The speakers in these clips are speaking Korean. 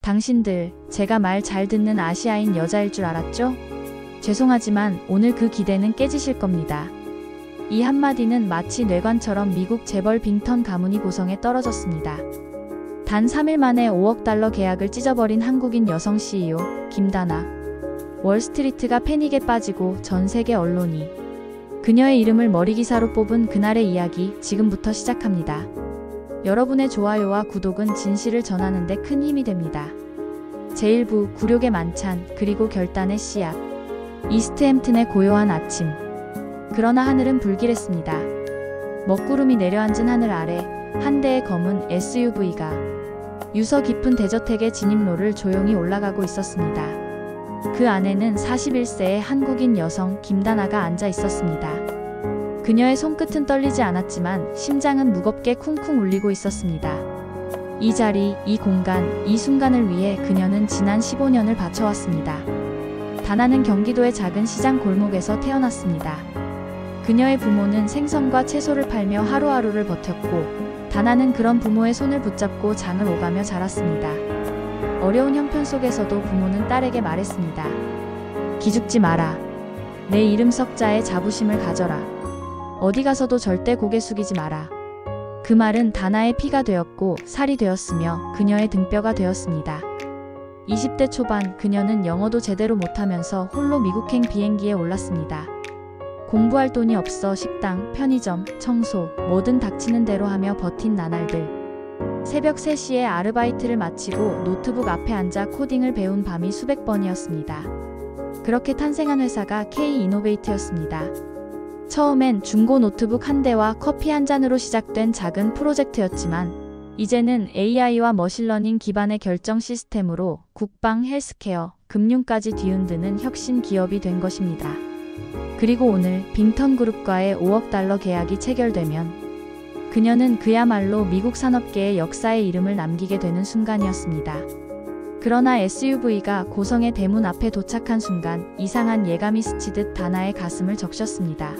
당신들, 제가 말 잘 듣는 아시아인 여자일 줄 알았죠? 죄송하지만 오늘 그 기대는 깨지실 겁니다. 이 한마디는 마치 뇌관처럼 미국 재벌 빙턴 가문이 고성에 떨어졌습니다. 단 3일 만에 5억 달러 계약을 찢어버린 한국인 여성 CEO, 김다나. 월스트리트가 패닉에 빠지고 전 세계 언론이 그녀의 이름을 머리기사로 뽑은 그날의 이야기 지금부터 시작합니다. 여러분의 좋아요와 구독은 진실을 전하는 데 큰 힘이 됩니다. 제1부 굴욕의 만찬 그리고 결단의 씨앗. 이스트햄튼의 고요한 아침. 그러나 하늘은 불길했습니다. 먹구름이 내려앉은 하늘 아래 한 대의 검은 SUV가 유서 깊은 대저택의 진입로를 조용히 올라가고 있었습니다. 그 안에는 41세의 한국인 여성 김다나가 앉아 있었습니다. 그녀의 손끝은 떨리지 않았지만 심장은 무겁게 쿵쿵 울리고 있었습니다. 이 자리, 이 공간, 이 순간을 위해 그녀는 지난 15년을 바쳐왔습니다. 다나는 경기도의 작은 시장 골목에서 태어났습니다. 그녀의 부모는 생선과 채소를 팔며 하루하루를 버텼고, 다나는 그런 부모의 손을 붙잡고 장을 오가며 자랐습니다. 어려운 형편 속에서도 부모는 딸에게 말했습니다. 기죽지 마라. 내 이름 석자에 자부심을 가져라. 어디 가서도 절대 고개 숙이지 마라. 그 말은 다나의 피가 되었고 살이 되었으며 그녀의 등뼈가 되었습니다. 20대 초반 그녀는 영어도 제대로 못하면서 홀로 미국행 비행기에 올랐습니다. 공부할 돈이 없어 식당, 편의점, 청소, 뭐든 닥치는 대로 하며 버틴 나날들. 새벽 3시에 아르바이트를 마치고 노트북 앞에 앉아 코딩을 배운 밤이 수백 번이었습니다. 그렇게 탄생한 회사가 K-이노베이트였습니다. 처음엔 중고 노트북 한 대와 커피 한 잔으로 시작된 작은 프로젝트였지만 이제는 AI와 머신러닝 기반의 결정 시스템으로 국방, 헬스케어, 금융까지 뒤흔드는 혁신 기업이 된 것입니다. 그리고 오늘 빙턴 그룹과의 5억 달러 계약이 체결되면 그녀는 그야말로 미국 산업계의 역사에 이름을 남기게 되는 순간이었습니다. 그러나 SUV가 고성의 대문 앞에 도착한 순간 이상한 예감이 스치듯 다나의 가슴을 적셨습니다.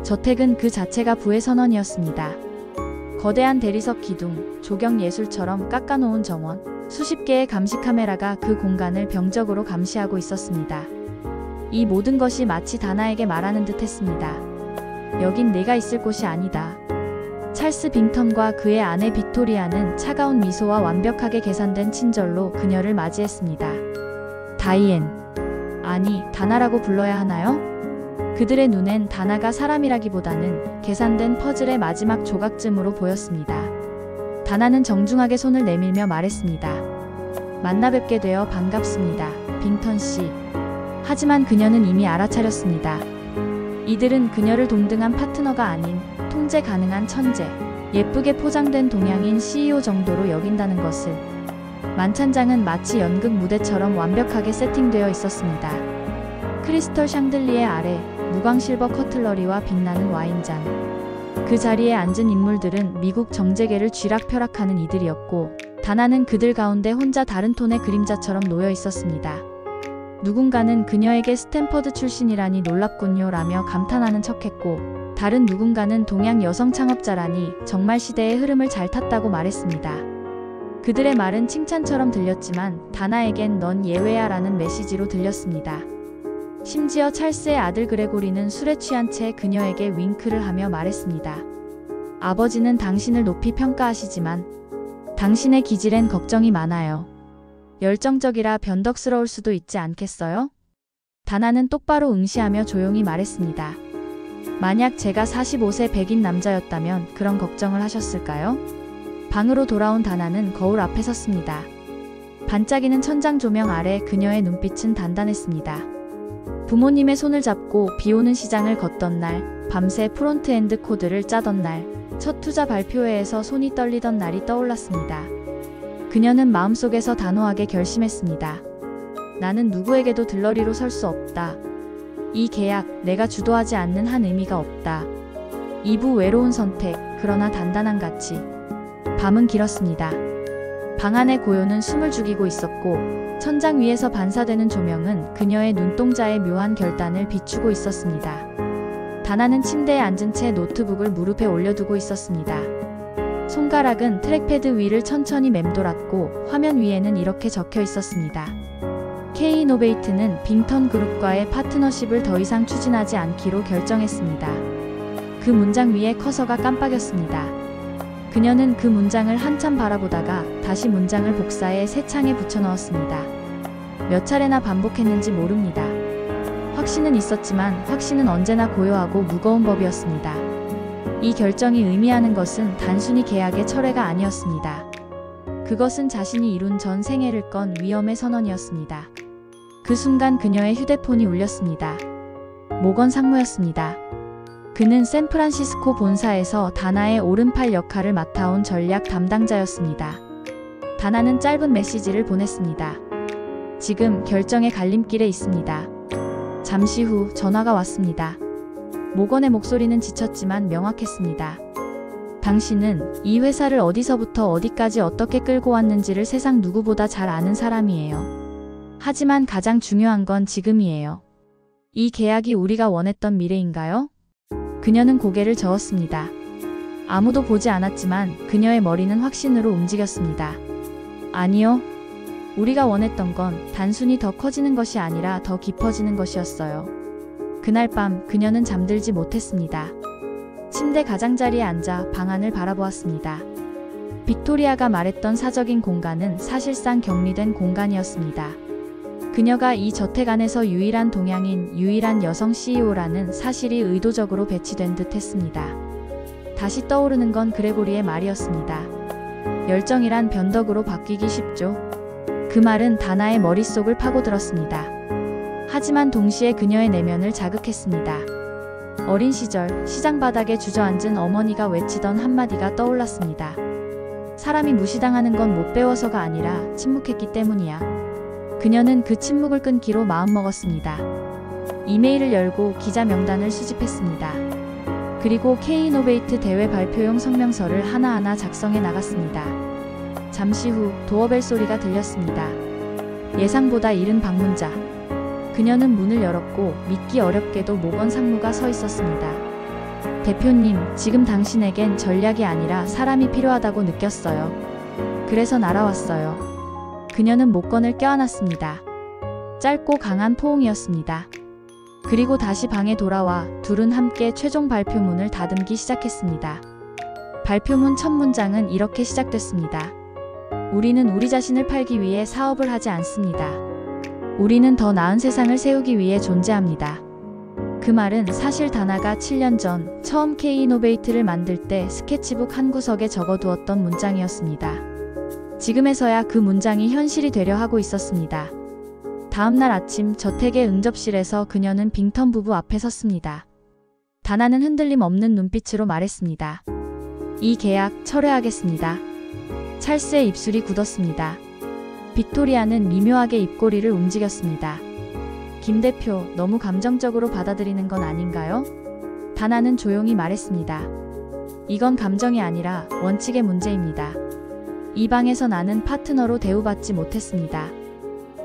저택은 그 자체가 부의 선언이었습니다. 거대한 대리석 기둥, 조경 예술처럼 깎아놓은 정원, 수십 개의 감시 카메라가 그 공간을 병적으로 감시하고 있었습니다. 이 모든 것이 마치 다나에게 말하는 듯 했습니다. 여긴 내가 있을 곳이 아니다. 찰스 빙턴과 그의 아내 빅토리아는 차가운 미소와 완벽하게 계산된 친절로 그녀를 맞이했습니다. 다이앤. 아니, 다나라고 불러야 하나요? 그들의 눈엔 다나가 사람이라기보다는 계산된 퍼즐의 마지막 조각쯤으로 보였습니다. 다나는 정중하게 손을 내밀며 말했습니다. 만나 뵙게 되어 반갑습니다, 빙턴 씨. 하지만 그녀는 이미 알아차렸습니다. 이들은 그녀를 동등한 파트너가 아닌 통제 가능한 천재, 예쁘게 포장된 동양인 CEO 정도로 여긴다는 것을. 만찬장은 마치 연극 무대처럼 완벽하게 세팅되어 있었습니다. 크리스털 샹들리에 아래 무광 실버 커틀러리와 빛나는 와인잔. 그 자리에 앉은 인물들은 미국 정재계를 쥐락펴락하는 이들이었고 다나는 그들 가운데 혼자 다른 톤의 그림자처럼 놓여 있었습니다. 누군가는 그녀에게 스탠퍼드 출신이라니 놀랍군요 라며 감탄하는 척했고 다른 누군가는 동양 여성 창업자라니 정말 시대의 흐름을 잘 탔다고 말했습니다. 그들의 말은 칭찬처럼 들렸지만 다나에겐 넌 예외야 라는 메시지로 들렸습니다. 심지어 찰스의 아들 그레고리는 술에 취한 채 그녀에게 윙크를 하며 말했습니다. 아버지는 당신을 높이 평가하시지만 당신의 기질엔 걱정이 많아요. 열정적이라 변덕스러울 수도 있지 않겠어요? 다나는 똑바로 응시하며 조용히 말했습니다. 만약 제가 45세 백인 남자였다면 그런 걱정을 하셨을까요? 방으로 돌아온 다나는 거울 앞에 섰습니다. 반짝이는 천장 조명 아래 그녀의 눈빛은 단단했습니다. 부모님의 손을 잡고 비오는 시장을 걷던 날, 밤새 프론트엔드 코드를 짜던 날, 첫 투자 발표회에서 손이 떨리던 날이 떠올랐습니다. 그녀는 마음속에서 단호하게 결심했습니다. 나는 누구에게도 들러리로 설 수 없다. 이 계약, 내가 주도하지 않는 한 의미가 없다. 2부 외로운 선택, 그러나 단단한 가치. 밤은 길었습니다. 방 안의 고요는 숨을 죽이고 있었고 천장 위에서 반사되는 조명은 그녀의 눈동자의 묘한 결단을 비추고 있었습니다. 다나는 침대에 앉은 채 노트북을 무릎에 올려두고 있었습니다. 손가락은 트랙패드 위를 천천히 맴돌았고 화면 위에는 이렇게 적혀 있었습니다. K-이노베이트는 빙턴 그룹과의 파트너십을 더 이상 추진하지 않기로 결정했습니다. 그 문장 위에 커서가 깜빡였습니다. 그녀는 그 문장을 한참 바라보다가 다시 문장을 복사해 새 창에 붙여넣었습니다. 몇 차례나 반복했는지 모릅니다. 확신은 있었지만 확신은 언제나 고요하고 무거운 법이었습니다. 이 결정이 의미하는 것은 단순히 계약의 철회가 아니었습니다. 그것은 자신이 이룬 전 생애를 건 위험의 선언이었습니다. 그 순간 그녀의 휴대폰이 울렸습니다. 모건 상무였습니다. 그는 샌프란시스코 본사에서 다나의 오른팔 역할을 맡아온 전략 담당자였습니다. 다나는 짧은 메시지를 보냈습니다. 지금 결정의 갈림길에 있습니다. 잠시 후 전화가 왔습니다. 모건의 목소리는 지쳤지만 명확했습니다. 당신은 이 회사를 어디서부터 어디까지 어떻게 끌고 왔는지를 세상 누구보다 잘 아는 사람이에요. 하지만 가장 중요한 건 지금이에요. 이 계약이 우리가 원했던 미래인가요? 그녀는 고개를 저었습니다. 아무도 보지 않았지만 그녀의 머리는 확신으로 움직였습니다. 아니요. 우리가 원했던 건 단순히 더 커지는 것이 아니라 더 깊어지는 것이었어요. 그날 밤 그녀는 잠들지 못했습니다. 침대 가장자리에 앉아 방안을 바라보았습니다. 빅토리아가 말했던 사적인 공간은 사실상 격리된 공간이었습니다. 그녀가 이 저택 안에서 유일한 동양인, 유일한 여성 CEO라는 사실이 의도적으로 배치된 듯 했습니다. 다시 떠오르는 건 그레고리의 말이었습니다. 열정이란 변덕으로 바뀌기 쉽죠. 그 말은 다나의 머릿속을 파고들었습니다. 하지만 동시에 그녀의 내면을 자극했습니다. 어린 시절 시장 바닥에 주저앉은 어머니가 외치던 한마디가 떠올랐습니다. 사람이 무시당하는 건 못 배워서가 아니라 침묵했기 때문이야. 그녀는 그 침묵을 끊기로 마음먹었습니다. 이메일을 열고 기자 명단을 수집했습니다. 그리고 K-이노베이트 대회 발표용 성명서를 하나하나 작성해 나갔습니다. 잠시 후 도어벨 소리가 들렸습니다. 예상보다 이른 방문자. 그녀는 문을 열었고 믿기 어렵게도 모건 상무가 서 있었습니다. 대표님, 지금 당신에겐 전략이 아니라 사람이 필요하다고 느꼈어요. 그래서 날아왔어요. 그녀는 목건을 껴안았습니다. 짧고 강한 포옹이었습니다. 그리고 다시 방에 돌아와 둘은 함께 최종 발표문을 다듬기 시작했습니다. 발표문 첫 문장은 이렇게 시작됐습니다. 우리는 우리 자신을 팔기 위해 사업을 하지 않습니다. 우리는 더 나은 세상을 세우기 위해 존재합니다. 그 말은 사실 다나가 7년 전 처음 K-이노베이트를 만들 때 스케치북 한 구석에 적어두었던 문장이었습니다. 지금에서야 그 문장이 현실이 되려 하고 있었습니다. 다음날 아침 저택의 응접실에서 그녀는 빙턴 부부 앞에 섰습니다. 다나는 흔들림 없는 눈빛으로 말했습니다. 이 계약 철회하겠습니다. 찰스의 입술이 굳었습니다. 빅토리아는 미묘하게 입꼬리를 움직였습니다. 김 대표, 너무 감정적으로 받아들이는 건 아닌가요? 다나는 조용히 말했습니다. 이건 감정이 아니라 원칙의 문제입니다. 이 방에서 나는 파트너로 대우받지 못했습니다.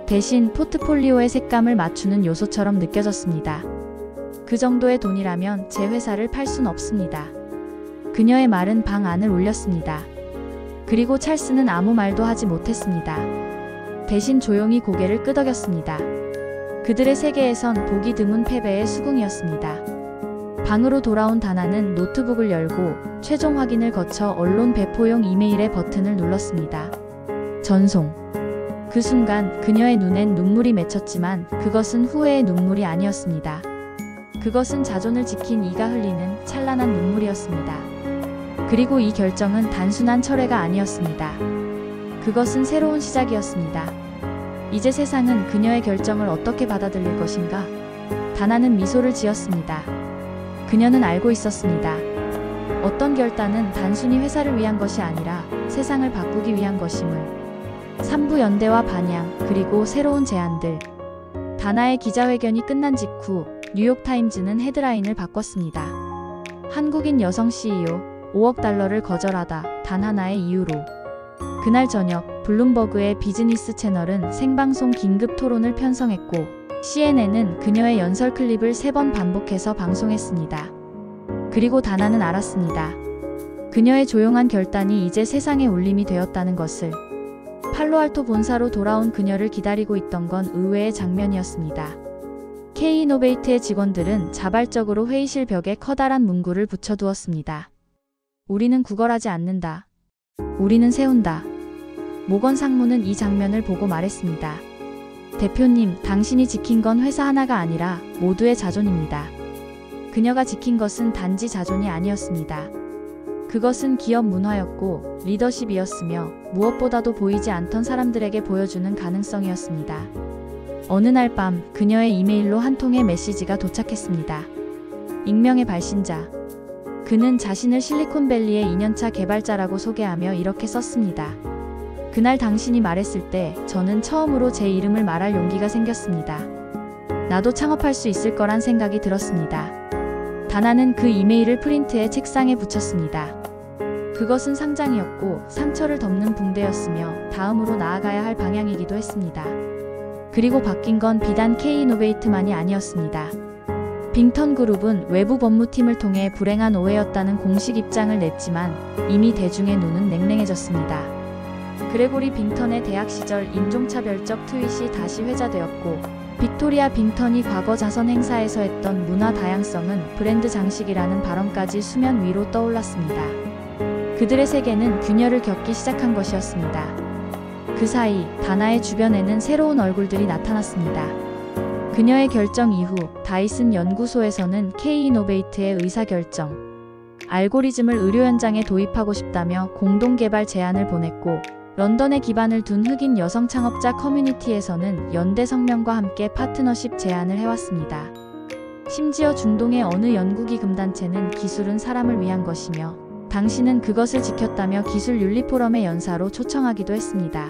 대신 포트폴리오의 색감을 맞추는 요소처럼 느껴졌습니다. 그 정도의 돈이라면 제 회사를 팔 순 없습니다. 그녀의 말은 방 안을 울렸습니다. 그리고 찰스는 아무 말도 하지 못했습니다. 대신 조용히 고개를 끄덕였습니다. 그들의 세계에선 보기 드문 패배의 수긍이었습니다. 방으로 돌아온 다나는 노트북을 열고 최종 확인을 거쳐 언론 배포용 이메일의 버튼을 눌렀습니다. 전송. 그 순간 그녀의 눈엔 눈물이 맺혔지만 그것은 후회의 눈물이 아니었습니다. 그것은 자존을 지킨 이가 흘리는 찬란한 눈물이었습니다. 그리고 이 결정은 단순한 철회가 아니었습니다. 그것은 새로운 시작이었습니다. 이제 세상은 그녀의 결정을 어떻게 받아들일 것인가? 다나는 미소를 지었습니다. 그녀는 알고 있었습니다. 어떤 결단은 단순히 회사를 위한 것이 아니라 세상을 바꾸기 위한 것임을. 3부 연대와 반향, 그리고 새로운 제안들. 다나의 기자회견이 끝난 직후 뉴욕타임즈는 헤드라인을 바꿨습니다. 한국인 여성 CEO, 5억 달러를 거절하다, 단 하나의 이유로. 그날 저녁 블룸버그의 비즈니스 채널은 생방송 긴급 토론을 편성했고 CNN은 그녀의 연설 클립을 3번 반복해서 방송했습니다. 그리고 다나는 알았습니다. 그녀의 조용한 결단이 이제 세상의 울림이 되었다는 것을. 팔로알토 본사로 돌아온 그녀를 기다리고 있던 건 의외의 장면이었습니다. K-이노베이트의 직원들은 자발적으로 회의실 벽에 커다란 문구를 붙여두었습니다. 우리는 구걸하지 않는다. 우리는 세운다. 모건 상무는 이 장면을 보고 말했습니다. 대표님, 당신이 지킨 건 회사 하나가 아니라 모두의 자존입니다. 그녀가 지킨 것은 단지 자존이 아니었습니다. 그것은 기업 문화였고 리더십이었으며 무엇보다도 보이지 않던 사람들에게 보여주는 가능성이었습니다. 어느 날 밤 그녀의 이메일로 한 통의 메시지가 도착했습니다. 익명의 발신자. 그는 자신을 실리콘밸리의 2년차 개발자라고 소개하며 이렇게 썼습니다. 그날 당신이 말했을 때 저는 처음으로 제 이름을 말할 용기가 생겼습니다. 나도 창업할 수 있을 거란 생각이 들었습니다. 다나는 그 이메일을 프린트해 책상에 붙였습니다. 그것은 상장이었고 상처를 덮는 붕대였으며 다음으로 나아가야 할 방향이기도 했습니다. 그리고 바뀐 건 비단 K-이노베이트만이 아니었습니다. 빙턴그룹은 외부 법무팀을 통해 불행한 오해였다는 공식 입장을 냈지만 이미 대중의 눈은 냉랭해졌습니다. 그레고리 빙턴의 대학 시절 인종차별적 트윗이 다시 회자되었고 빅토리아 빙턴이 과거 자선 행사에서 했던 문화 다양성은 브랜드 장식이라는 발언까지 수면 위로 떠올랐습니다. 그들의 세계는 균열을 겪기 시작한 것이었습니다. 그 사이 다나의 주변에는 새로운 얼굴들이 나타났습니다. 그녀의 결정 이후 다이슨 연구소에서는 K-이노베이트의 의사결정, 알고리즘을 의료 현장에 도입하고 싶다며 공동개발 제안을 보냈고 런던에 기반을 둔 흑인 여성 창업자 커뮤니티에서는 연대 성명과 함께 파트너십 제안을 해왔습니다. 심지어 중동의 어느 연구기금단체는 기술은 사람을 위한 것이며 당신은 그것을 지켰다며 기술윤리포럼의 연사로 초청하기도 했습니다.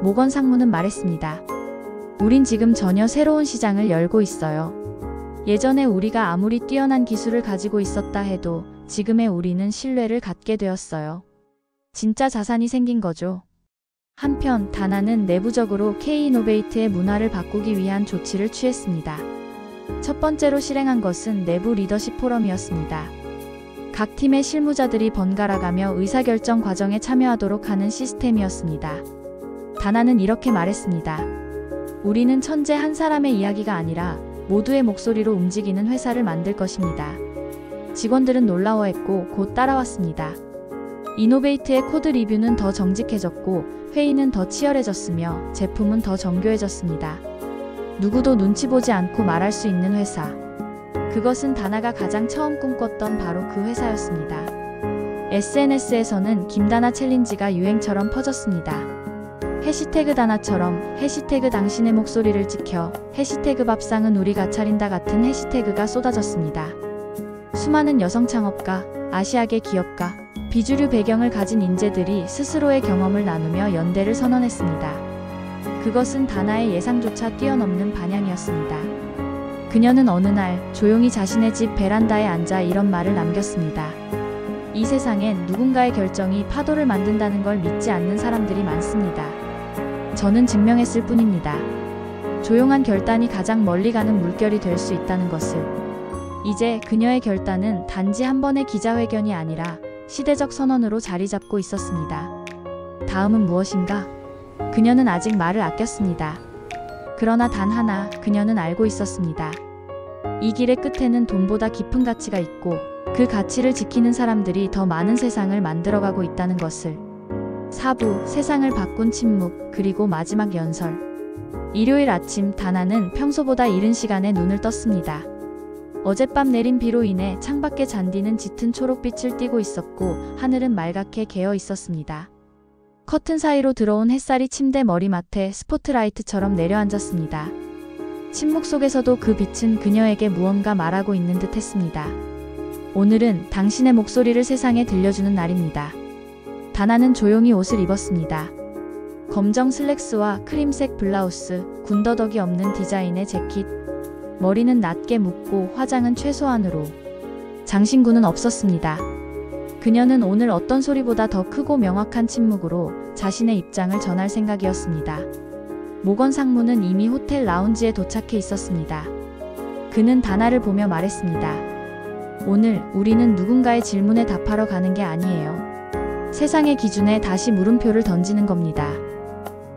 모건 상무는 말했습니다. 우린 지금 전혀 새로운 시장을 열고 있어요. 예전에 우리가 아무리 뛰어난 기술을 가지고 있었다 해도 지금의 우리는 신뢰를 갖게 되었어요. 진짜 자산이 생긴 거죠. 한편 다나는 내부적으로 K-이노베이트의 문화를 바꾸기 위한 조치를 취했습니다. 첫 번째로 실행한 것은 내부 리더십 포럼이었습니다. 각 팀의 실무자들이 번갈아가며 의사결정 과정에 참여하도록 하는 시스템이었습니다. 다나는 이렇게 말했습니다. 우리는 천재 한 사람의 이야기가 아니라 모두의 목소리로 움직이는 회사를 만들 것입니다. 직원들은 놀라워했고 곧 따라왔습니다. 이노베이트의 코드 리뷰는 더 정직해졌고 회의는 더 치열해졌으며 제품은 더 정교해졌습니다. 누구도 눈치 보지 않고 말할 수 있는 회사. 그것은 다나가 가장 처음 꿈꿨던 바로 그 회사였습니다. SNS에서는 김다나 챌린지가 유행처럼 퍼졌습니다. 해시태그 다나처럼, 해시태그 당신의 목소리를 지켜, 해시태그 밥상은 우리가 차린다 같은 해시태그가 쏟아졌습니다. 수많은 여성 창업가, 아시아계 기업가, 비주류 배경을 가진 인재들이 스스로의 경험을 나누며 연대를 선언했습니다. 그것은 다나의 예상조차 뛰어넘는 반향이었습니다. 그녀는 어느 날 조용히 자신의 집 베란다에 앉아 이런 말을 남겼습니다. 이 세상엔 누군가의 결정이 파도를 만든다는 걸 믿지 않는 사람들이 많습니다. 저는 증명했을 뿐입니다. 조용한 결단이 가장 멀리 가는 물결이 될 수 있다는 것을. 이제 그녀의 결단은 단지 한 번의 기자회견이 아니라 시대적 선언으로 자리 잡고 있었습니다. 다음은 무엇인가? 그녀는 아직 말을 아꼈습니다. 그러나 단 하나 그녀는 알고 있었습니다. 이 길의 끝에는 돈보다 깊은 가치가 있고 그 가치를 지키는 사람들이 더 많은 세상을 만들어가고 있다는 것을. 4부, 세상을 바꾼 침묵, 그리고 마지막 연설. 일요일 아침 다나는 평소보다 이른 시간에 눈을 떴습니다. 어젯밤 내린 비로 인해 창밖의 잔디는 짙은 초록빛을 띠고 있었고 하늘은 말갛게 개어 있었습니다. 커튼 사이로 들어온 햇살이 침대 머리맡에 스포트라이트처럼 내려앉았습니다. 침묵 속에서도 그 빛은 그녀에게 무언가 말하고 있는 듯 했습니다. 오늘은 당신의 목소리를 세상에 들려주는 날입니다. 다나는 조용히 옷을 입었습니다. 검정 슬랙스와 크림색 블라우스, 군더더기 없는 디자인의 재킷, 머리는 낮게 묶고 화장은 최소한으로. 장신구는 없었습니다. 그녀는 오늘 어떤 소리보다 더 크고 명확한 침묵으로 자신의 입장을 전할 생각이었습니다. 모건 상무는 이미 호텔 라운지에 도착해 있었습니다. 그는 다나를 보며 말했습니다. 오늘 우리는 누군가의 질문에 답하러 가는 게 아니에요. 세상의 기준에 다시 물음표를 던지는 겁니다.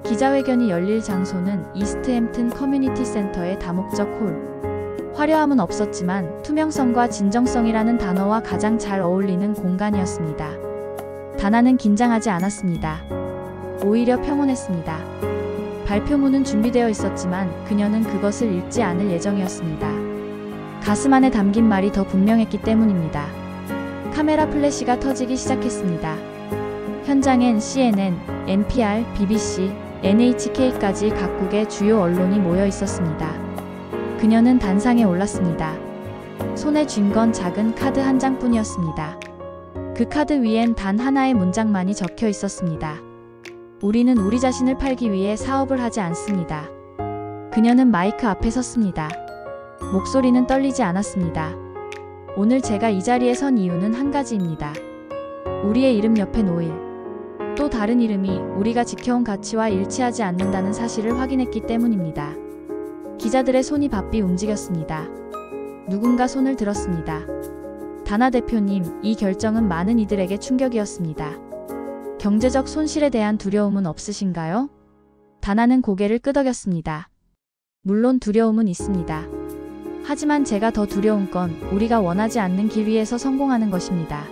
기자회견이 열릴 장소는 이스트햄튼 커뮤니티 센터의 다목적 홀. 화려함은 없었지만 투명성과 진정성이라는 단어와 가장 잘 어울리는 공간이었습니다. 다나는 긴장하지 않았습니다. 오히려 평온했습니다. 발표문은 준비되어 있었지만 그녀는 그것을 읽지 않을 예정이었습니다. 가슴 안에 담긴 말이 더 분명했기 때문입니다. 카메라 플래시가 터지기 시작했습니다. 현장엔 CNN, NPR, BBC, NHK까지 각국의 주요 언론이 모여 있었습니다. 그녀는 단상에 올랐습니다. 손에 쥔 건 작은 카드 한 장뿐이었습니다. 그 카드 위엔 단 하나의 문장만이 적혀 있었습니다. 우리는 우리 자신을 팔기 위해 사업을 하지 않습니다. 그녀는 마이크 앞에 섰습니다. 목소리는 떨리지 않았습니다. 오늘 제가 이 자리에 선 이유는 한 가지입니다. 우리의 이름 옆엔 5일. 또 다른 이름이 우리가 지켜온 가치와 일치하지 않는다는 사실을 확인했기 때문입니다. 기자들의 손이 바삐 움직였습니다. 누군가 손을 들었습니다. 다나 대표님, 이 결정은 많은 이들에게 충격이었습니다. 경제적 손실에 대한 두려움은 없으신가요? 다나는 고개를 끄덕였습니다. 물론 두려움은 있습니다. 하지만 제가 더 두려운 건 우리가 원하지 않는 길 위에서 성공하는 것입니다.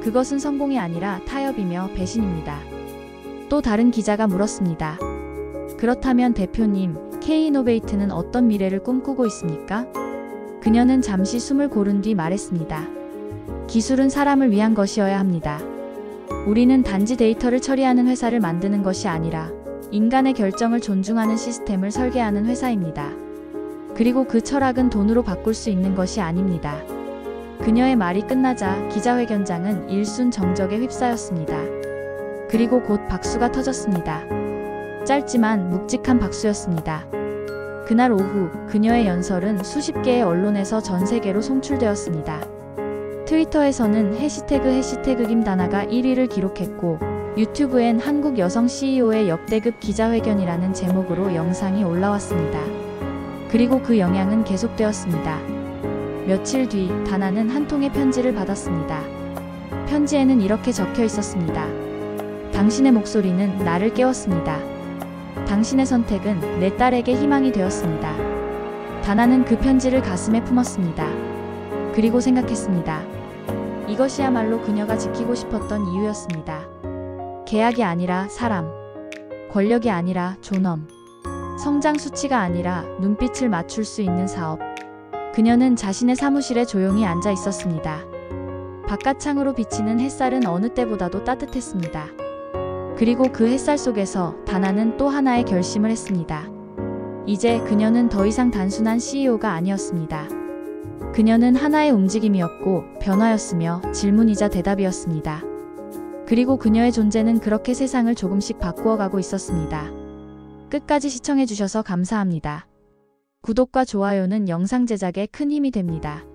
그것은 성공이 아니라 타협이며 배신입니다. 또 다른 기자가 물었습니다. 그렇다면 대표님, K-이노베이트는 어떤 미래를 꿈꾸고 있습니까? 그녀는 잠시 숨을 고른 뒤 말했습니다. 기술은 사람을 위한 것이어야 합니다. 우리는 단지 데이터를 처리하는 회사를 만드는 것이 아니라 인간의 결정을 존중하는 시스템을 설계하는 회사입니다. 그리고 그 철학은 돈으로 바꿀 수 있는 것이 아닙니다. 그녀의 말이 끝나자 기자회견장은 일순 정적에 휩싸였습니다. 그리고 곧 박수가 터졌습니다. 짧지만 묵직한 박수였습니다. 그날 오후 그녀의 연설은 수십 개의 언론에서 전 세계로 송출되었습니다. 트위터에서는 해시태그 김다나가 1위를 기록했고 유튜브엔 한국 여성 CEO의 역대급 기자회견이라는 제목으로 영상이 올라왔습니다. 그리고 그 영향은 계속되었습니다. 며칠 뒤 다나는 한 통의 편지를 받았습니다. 편지에는 이렇게 적혀 있었습니다. 당신의 목소리는 나를 깨웠습니다. 당신의 선택은 내 딸에게 희망이 되었습니다. 다나는 그 편지를 가슴에 품었습니다. 그리고 생각했습니다. 이것이야말로 그녀가 지키고 싶었던 이유였습니다. 계약이 아니라 사람, 권력이 아니라 존엄, 성장 수치가 아니라 눈빛을 맞출 수 있는 사업. 그녀는 자신의 사무실에 조용히 앉아 있었습니다. 바깥창으로 비치는 햇살은 어느 때보다도 따뜻했습니다. 그리고 그 햇살 속에서 다나는 또 하나의 결심을 했습니다. 이제 그녀는 더 이상 단순한 CEO가 아니었습니다. 그녀는 하나의 움직임이었고 변화였으며 질문이자 대답이었습니다. 그리고 그녀의 존재는 그렇게 세상을 조금씩 바꾸어가고 있었습니다. 끝까지 시청해주셔서 감사합니다. 구독과 좋아요는 영상 제작에 큰 힘이 됩니다.